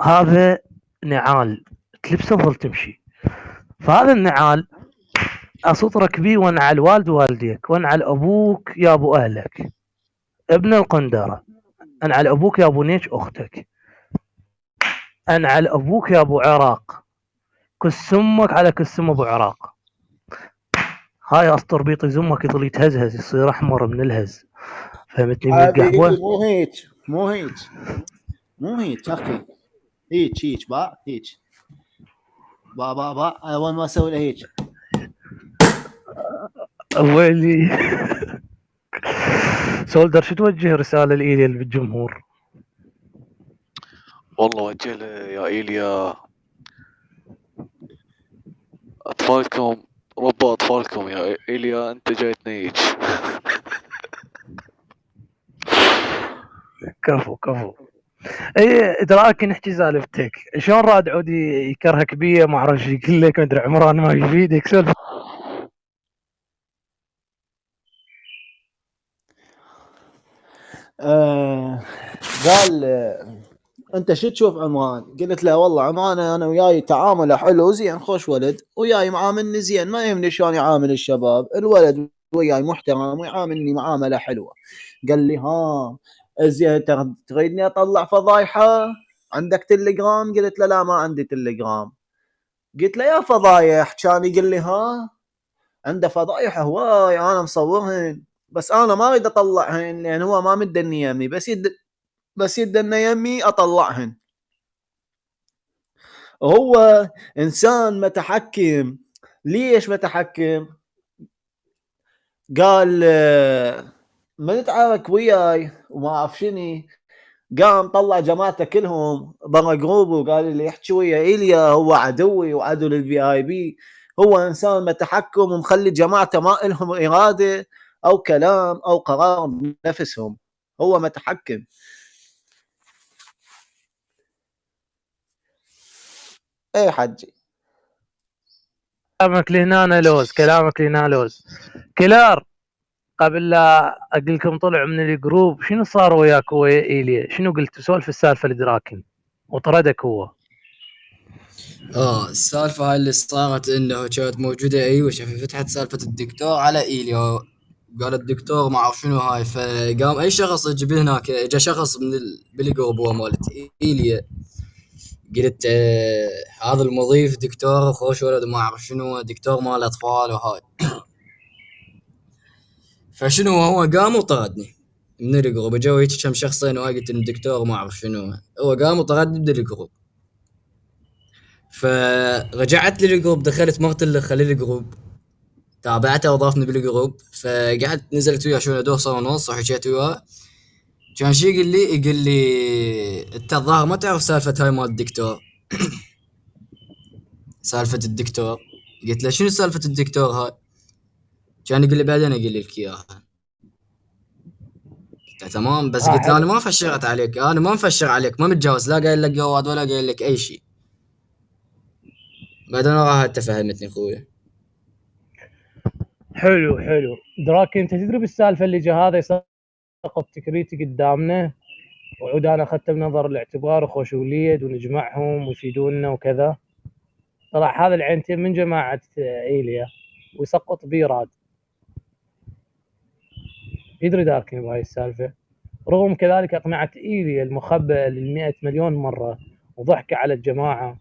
هذا نعال تلبسه وظل تمشي. فهذا النعال أسطرك بيه وانعل والد والديك، وانعل أبوك يا أبو أهلك ابن القندرة، انعل أبوك يا أبو نيش أختك، انعل أبوك يا أبو عراق، كس أمك على كس أم أبو عراق. هاي أسطر بيطي زمك يظل يتهزهز يصير أحمر من الهز، فهمتني، من حبيبي القهوة. مو هيك اخي. هيك هيك با اول ما اسوي له هيك. ويلي. سولدر شو توجه رسالة لإيليا بالجمهور؟ والله وجه له يا إيليا، أطفالكم ربوا أطفالكم يا إيليا، أنت جاي تنيج. كفو. اي ادراك نحكي سالفتك شلون راد عودي يكرهك بيه ما اعرف ايش يقول لك، مدري عمران ما يفيدك سولف. قال انت شو تشوف عمران؟ قلت له والله عمران انا وياي تعامله حلو زين، خوش ولد، وياي معاملني زين، ما يهمني شلون يعامل الشباب، الولد وياي محترم ويعاملني معامله حلوه. قال لي ها زين تريدني اطلع فضايحه؟ عندك تليجرام؟ قلت له لا ما عندي تليجرام. قلت له يا فضايح، كان يقول لي ها عنده فضايح هواي انا مصورهن، بس انا ما اريد اطلعهن لان هو ما مدني يمي، بس يدنا يمي اطلعهن. هو انسان متحكم. ليش متحكم؟ قال من نتعارك وياي وما اعرف شني، قام طلع جماعته كلهم برا جروب وقال اللي يحكي ويا ايليا هو عدوي وعدو للفي اي بي. هو انسان متحكم ومخلي جماعته ما لهم اراده او كلام او قرار بنفسهم. هو متحكم. ايه حجي. كلامك لهنا لوز كلار. قبل لا اقول لكم طلع من الجروب شنو صار وياك ويا ايليا؟ شنو قلت سولف السالفه لدراكن وطردك هو؟ السالفة هاي اللي صارت انه كانت موجودة ايوه فتحت سالفة الدكتور على ايليا. قال الدكتور ما اعرف شنو هاي، فقام اي شخص يجي هناك، اجى شخص من بالجروب هو مالت ايليا. قلت هذا المضيف دكتور خوش ولد ما اعرف شنو، دكتور مال اطفال وهاي. فشنو هو قام وطردني من الجروب. جو هيك كم شخصين وهاي قلت الدكتور ما اعرف شنو، هو قام وطردني من الجروب. فرجعت للجروب، دخلت مرت اللي خلي الجروب، تابعته وضافني بالجروب، فقعدت نزلت وياه شو دوسه ونص وحكيت وياه. كان شي يقول لي انت الظاهر ما تعرف سالفه هاي مال الدكتور. سالفه الدكتور. قلت له شنو سالفه الدكتور هاي؟ كان يقول لي بعدين اقول لك اياها. قلت له تمام، بس قلت له انا حلو. ما فشرت عليك، انا ما مفشر عليك، ما متجاوز، لا قايل لك جواد ولا قايل لك اي شيء. بعدين وراها انت فهمتني اخوي. حلو دراكن، انت تدري بالسالفه اللي جا هذا يسقط تكريتي قدامنا وعود انا اخذته بنظر الاعتبار وخوش وليد ونجمعهم ويفيدوننا وكذا. طلع هذا العينتين من جماعه ايليا ويسقط بيراد. يدري داركن بهاي السالفه. رغم كذلك اقنعت ايليا المخبأ لل100 مليون مره وضحكه على الجماعه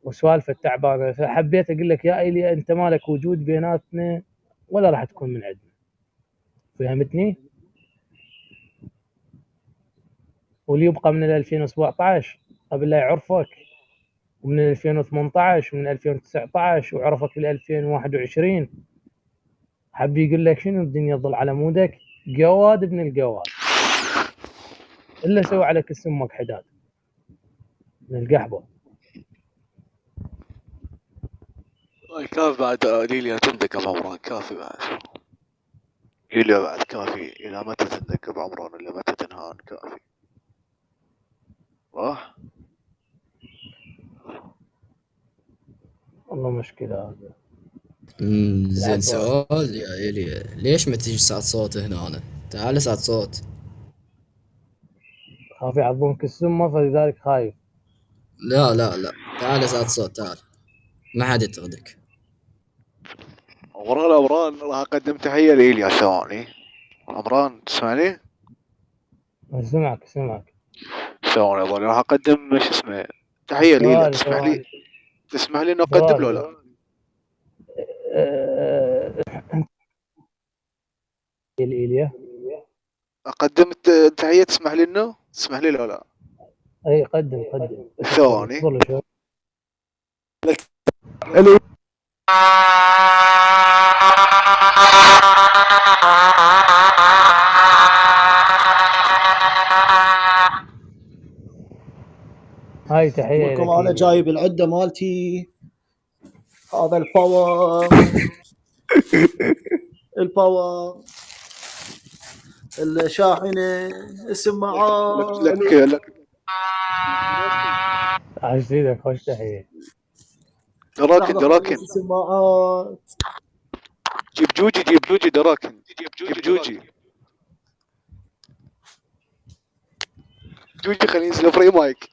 وسوالفه تعبانه. فحبيت اقول لك يا ايليا انت مالك وجود بيناتنا ولا راح تكون من عندنا. فهمتني؟ واللي يبقى من 2017 قبل لا يعرفك، ومن 2018 ومن 2019 وعرفك بال 2021، حب يقول لك شنو الدنيا تظل على مودك جواد ابن الجواد، الا سوى عليك امك حداد من القحبه. كافي بعد ليليا تندك ابو عمران، كافي بعد ليليا بعد كافي، الى متى تندك ابو عمران؟ الى متى تنهان؟ كافي صح. والله مشكله هذا. زين سؤال يا ايليا، ليش ما تيجي ساعة صوت هنا؟ أنا تعال ساعة صوت. خاف يعضونك السمة فلذلك خايف. لا لا لا، تعال ساعة صوت، تعال ما حد يطردك. عمران راح اقدم تحية لإيليا ثواني. عمران تسمعني؟ سمعك. ثواني اظن راح اقدم شو اسمه تحية لإيليا. تسمح لي انه اقدم له لا؟ إيليا اقدم تحية تسمح لي انه تسمح لي له لا؟ اي قدم ثواني. اصبر شوي. هاي تحية لكم لك انا إيليا. جايب العده مالتي، هذا الباور الباور، الشاحنه، السماعات. لك عايز ايدك خوش تحية. دراكن السماعات. جيب جوجي دراكن. جيب جوجي خلينا ننزل فري مايك.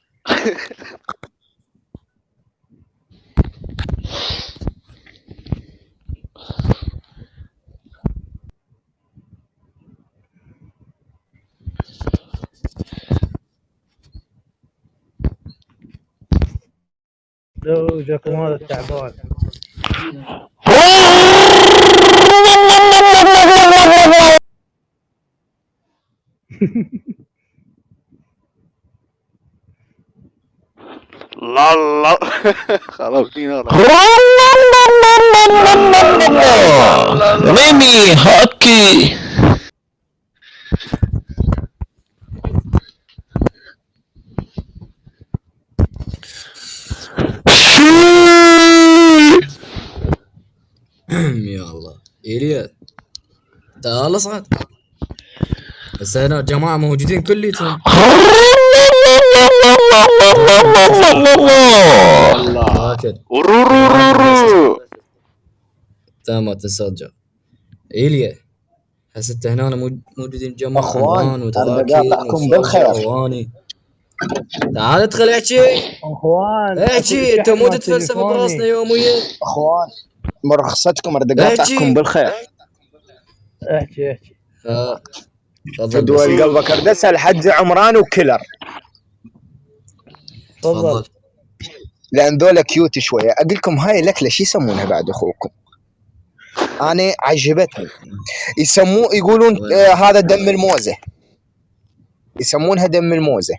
زوجكم هذا التعبان. لا خربتني نار. ريمي هاكي. يا الله إيليا تعال اصعد. بس هنا جماعة موجودين كليتهم. تمام تسجل. إيليا حسيت هنا موجودين جماعة أخوان، وتراكين أقاطعكم بالخير. وأواني. تعال ادخل احكي. اخوان احكي انت مو تتفلسف براسنا يوميا. اخوان مرخصتكم اريد اقاطعكم بالخير. احكي فدوى قلبك اريد اسال حج عمران وكلر. تفضل. لان ذولا كيوت شويه. اقول لكم هاي الاكله شو يسمونها بعد اخوكم؟ انا عجبتني. يقولون هذا دم الموزه. يسمونها دم الموزه.